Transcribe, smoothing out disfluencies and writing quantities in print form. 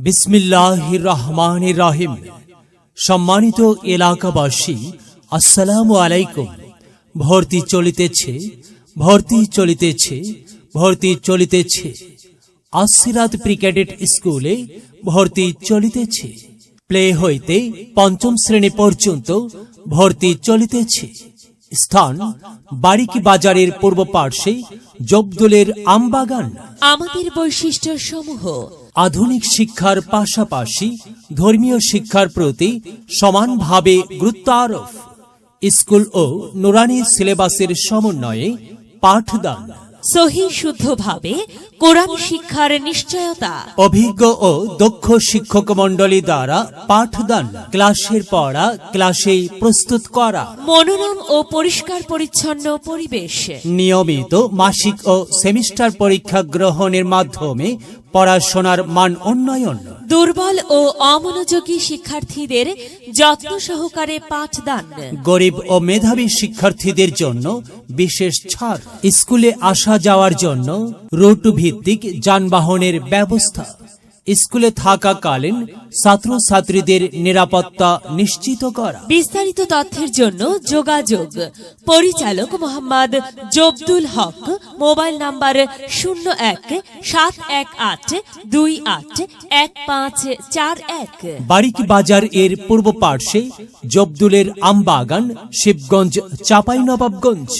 বিসমিল্লাহির রহমানির রহিম। সম্মানিত এলাকাবাসী, আসসালামু আলাইকুম। ভর্তি চলিতেছে আসিরাত প্রি ক্যাডেট স্কুলে ভর্তি চলিতেছে। প্লে হইতে পঞ্চম শ্রেণী পর্যন্ত ভর্তি চলিতেছে। স্থান বারিক বাজারের পূর্ব পার্শ্বে জবদুলের আমবাগান। আমাদের বৈশিষ্ট্য সমূহ: আধুনিক শিক্ষার পাশাপাশি ধর্মীয় শিক্ষার প্রতি সমানভাবে গুরুত্ব আরোপ, স্কুল ও নুরানি সিলেবাসের সমন্বয়ে পাঠদান, সহি শুদ্ধভাবে কোরআন শিক্ষার নিশ্চয়তা, অভিজ্ঞ ও দক্ষ শিক্ষক মণ্ডলী দ্বারা পাঠদান, ক্লাসের পড়া ক্লাসেই প্রস্তুত করা, মনোরম ও পরিষ্কার পরিচ্ছন্ন পরিবেশ, নিয়মিত মাসিক ও সেমিস্টার পরীক্ষা গ্রহণের মাধ্যমে পড়াশোনার মান উন্নয়ন, দুর্বল ও অমনোযোগী শিক্ষার্থীদের যত্ন সহকারে পাঠদান, গরিব ও মেধাবী শিক্ষার্থীদের জন্য বিশেষ ছাড়, স্কুলে আসা যাওয়ার জন্য রুট ভিত্তিক যানবাহনের ব্যবস্থা, স্কুলে থাকাকালীন ছাত্রছাত্রীদের নিরাপত্তা নিশ্চিত করা। বিস্তারিত তথ্যের জন্য যোগাযোগ পরিচালক মোহাম্মদ জবদুল হক, মোবাইল নাম্বার 01-718-28-1541। বারিক বাজার এর পূর্ব পার্শ্বে জবদুলের আমবাগান, শিবগঞ্জ, চাঁপাইনবাবগঞ্জ।